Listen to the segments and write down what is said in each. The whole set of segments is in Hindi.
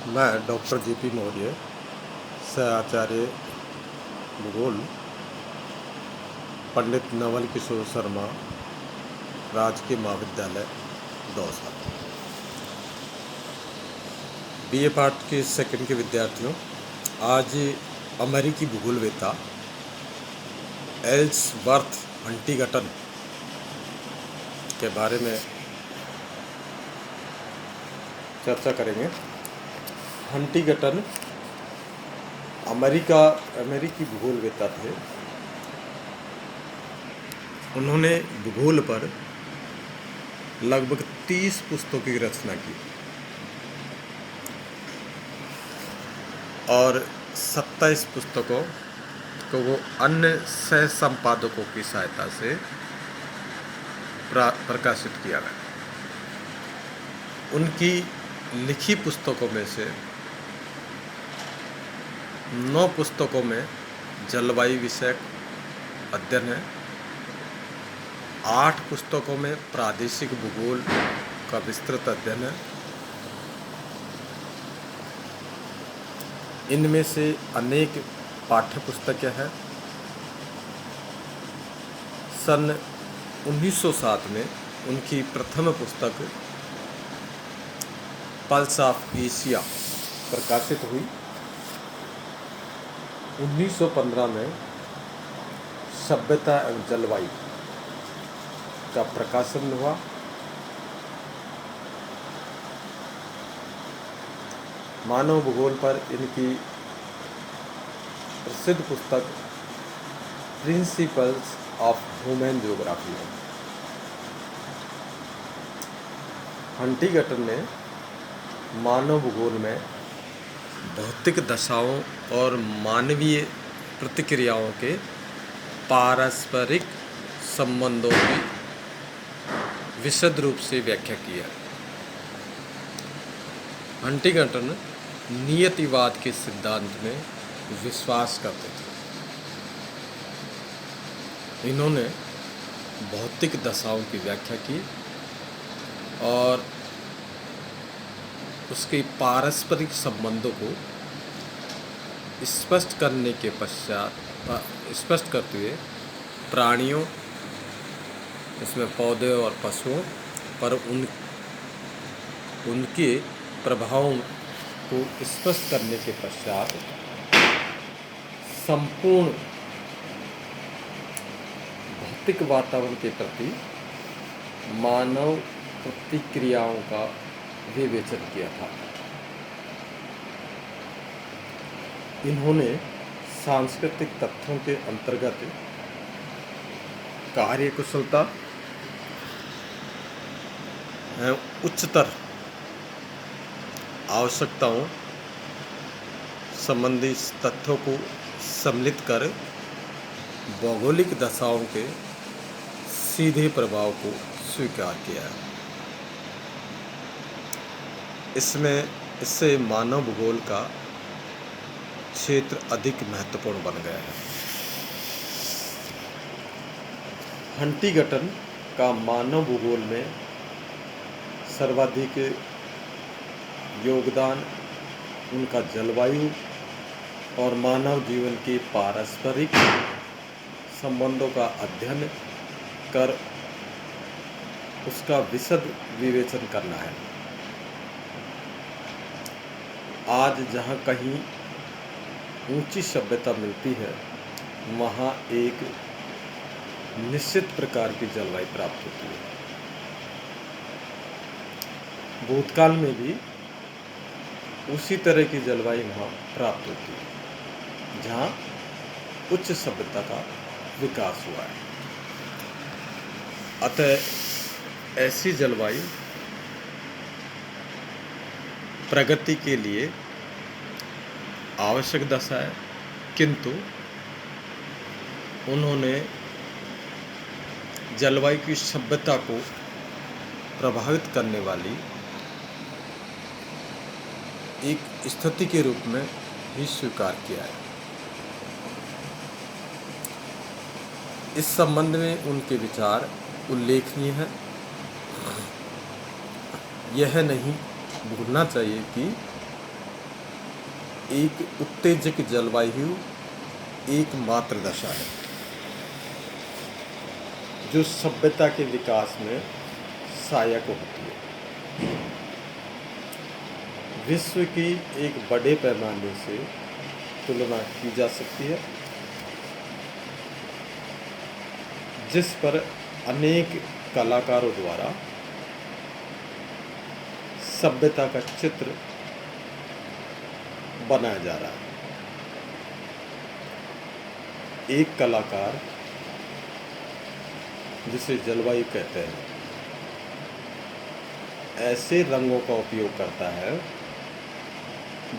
मैं डॉक्टर JP मौर्य, सह आचार्य भूगोल, पंडित नवल किशोर शर्मा, राजकीय महाविद्यालय दौसा। BA पार्ट के सेकंड के विद्यार्थियों, आज अमेरिकी भूगोलवेत्ता एल्सवर्थ हंटिंगटन के बारे में चर्चा करेंगे। हंटिंगटन अमेरिकी भूगोलवेत्ता थे। उन्होंने भूगोल पर लगभग 30 पुस्तकों की रचना की और 27 पुस्तकों को वो अन्य सह संपादकों की सहायता से प्रकाशित किया गया। उनकी लिखी पुस्तकों में से 9 पुस्तकों में जलवायु विषयक अध्ययन है, 8 पुस्तकों में प्रादेशिक भूगोल का विस्तृत अध्ययन है। इनमें से अनेक पाठ्य पुस्तकें हैं। सन 1907 में उनकी प्रथम पुस्तक पल्स ऑफ एशिया प्रकाशित हुई। 1915 में सभ्यता एवं जलवायु का प्रकाशन हुआ। मानव भूगोल पर इनकी प्रसिद्ध पुस्तक प्रिंसिपल्स ऑफ ह्यूमन ज्योग्राफी है। हंटिंगटन ने मानव भूगोल में भौतिक दशाओं और मानवीय प्रतिक्रियाओं के पारस्परिक संबंधों की विशद रूप से व्याख्या की है। हंटिंगटन नियतिवाद के सिद्धांत में विश्वास करते थे। इन्होंने भौतिक दशाओं की व्याख्या की और उसके पारस्परिक संबंधों को स्पष्ट करने के पश्चात स्पष्ट करते हुए प्राणियों, इसमें पौधे और पशुओं पर उनके प्रभावों को स्पष्ट करने के पश्चात संपूर्ण भौतिक वातावरण के प्रति मानव प्रतिक्रियाओं का विवेचन किया था। इन्होंने सांस्कृतिक तथ्यों के अंतर्गत कार्यकुशलता एवं उच्चतर आवश्यकताओं संबंधी तथ्यों को सम्मिलित कर भौगोलिक दशाओं के सीधे प्रभाव को स्वीकार किया है। इससे मानव भूगोल का क्षेत्र अधिक महत्वपूर्ण बन गया है। हंटिंगटन का मानव भूगोल में सर्वाधिक योगदान उनका जलवायु और मानव जीवन के पारस्परिक संबंधों का अध्ययन कर उसका विशद विवेचन करना है। आज जहाँ कहीं ऊंची सभ्यता मिलती है, वहाँ एक निश्चित प्रकार की जलवायु प्राप्त होती है। भूतकाल में भी उसी तरह की जलवायु वहाँ प्राप्त होती है, जहाँ उच्च सभ्यता का विकास हुआ है। अतः ऐसी जलवायु प्रगति के लिए आवश्यक दशा है, किंतु उन्होंने जलवायु की सभ्यता को प्रभावित करने वाली एक स्थिति के रूप में ही स्वीकार किया है। इस संबंध में उनके विचार उल्लेखनीय हैं। यह नहीं भूलना चाहिए कि एक उत्तेजक जलवायु एकमात्र दशा है जो सभ्यता के विकास में सहायक होती है। विश्व की एक बड़े पैमाने से तुलना की जा सकती है जिस पर अनेक कलाकारों द्वारा सभ्यता का चित्र बनाया जा रहा है। एक कलाकार जिसे जलवायु कहते हैं ऐसे रंगों का उपयोग करता है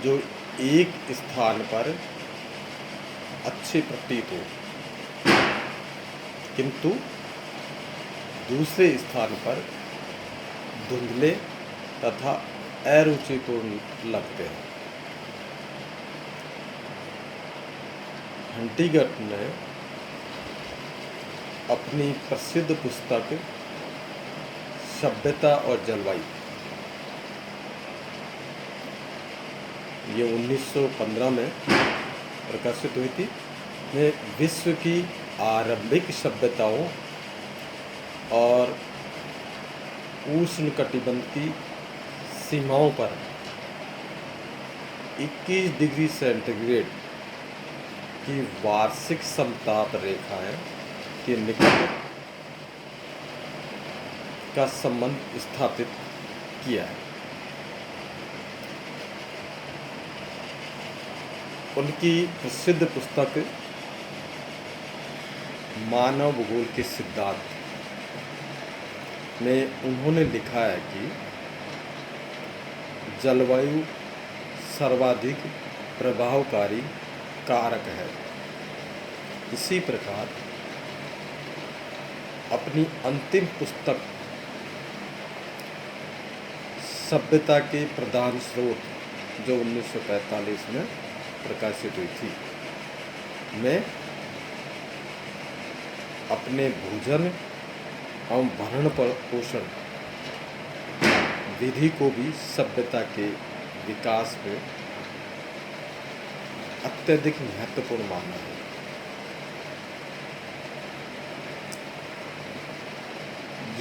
जो एक स्थान पर अच्छे प्रतीत हो किंतु दूसरे स्थान पर धुंधले तथा अरुचिपूर्ण लगते हैं। हंटिगट ने अपनी प्रसिद्ध पुस्तक सभ्यता और जलवायु ये 1915 में प्रकाशित हुई थी में विश्व की आरंभिक सभ्यताओं और उष्णकटिबंध की सीमाओं पर 21 डिग्री सेंटीग्रेड की वार्षिक समताप रेखाएं के निकट का संबंध स्थापित किया है। उनकी प्रसिद्ध पुस्तक मानव भूगोल के सिद्धांत में उन्होंने लिखा है कि जलवायु सर्वाधिक प्रभावकारी कारक है। इसी प्रकार अपनी अंतिम पुस्तक सभ्यता के प्रधान स्रोत जो 1945 में प्रकाशित हुई थी में अपने भोजन एवं भरण पोषण विधि को भी सभ्यता के विकास में अत्यधिक महत्वपूर्ण माना है।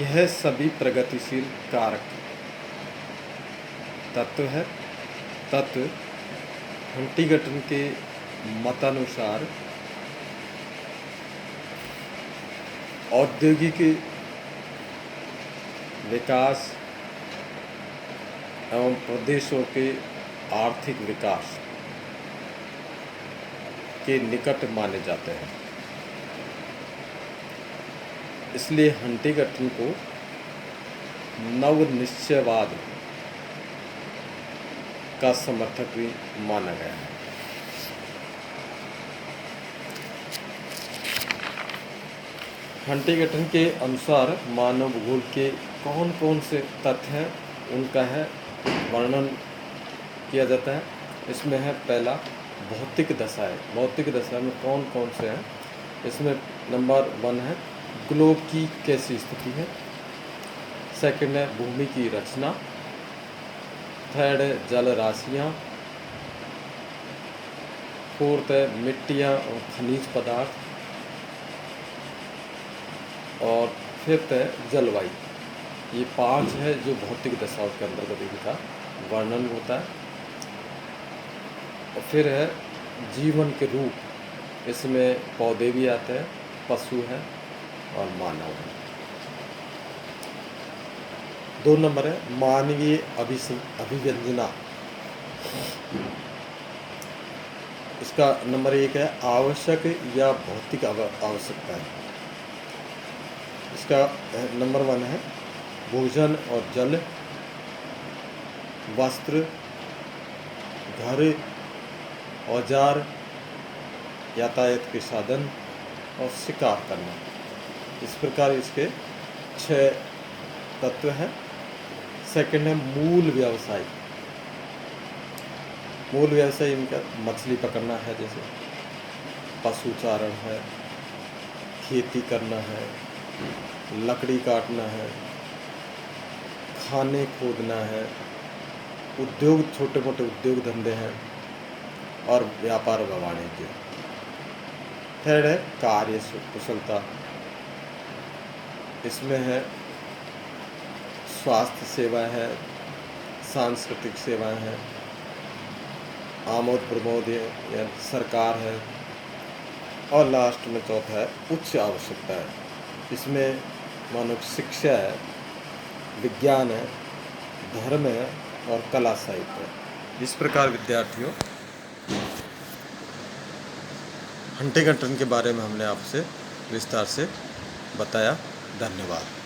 यह सभी प्रगतिशील कारक तत्व हंटिगटन के मतानुसार औद्योगिक विकास एवं प्रदेशों के आर्थिक विकास के निकट माने जाते हैं। इसलिए हंटिगटन को नवनिश्चयवाद का समर्थक भी माना गया है। हंटिगटन के अनुसार मानव भूगोल के कौन कौन से तथ्य हैं उनका है वर्णन किया जाता है। इसमें है पहला भौतिक दशा है। भौतिक दशा में कौन कौन से हैं इसमें नंबर 1 है ग्लोब की कैसी स्थिति है। सेकंड है भूमि की रचना। थर्ड है जल राशियाँ। फोर्थ है मिट्टियाँ और खनिज पदार्थ। और फिफ्थ है जलवायु। ये 5 है जो भौतिक दशाओं के अंतर्गत इनका वर्णन होता है। और फिर है जीवन के रूप। इसमें पौधे भी आते हैं, पशु हैं और मानव है। 2 नंबर है मानवीय अभिव्यंजना। इसका नंबर 1 है आवश्यक या भौतिक आवश्यकता है। इसका नंबर 1 है भोजन और जल, वस्त्र, घर, औजार, यातायात के साधन और शिकार करना। इस प्रकार इसके 6 तत्व हैं। सेकंड है मूल व्यवसाय। मूल व्यवसाय इनका मछली पकड़ना है, जैसे पशु चारण है, खेती करना है, लकड़ी काटना है, खाने खोदना है, उद्योग छोटे मोटे उद्योग धंधे हैं और व्यापार व वाणिज्य। थर्ड है कार्य कुशलता, इसमें है स्वास्थ्य सेवा है, सांस्कृतिक सेवाएं हैं, आमोद प्रमोद या सरकार है, और लास्ट में चौथा है उच्च आवश्यकता है। इसमें मानव शिक्षा है, विज्ञान है, धर्म है और कला साहित्य है। इस प्रकार विद्यार्थियों हंटिंगटन के बारे में हमने आपसे विस्तार से बताया। धन्यवाद।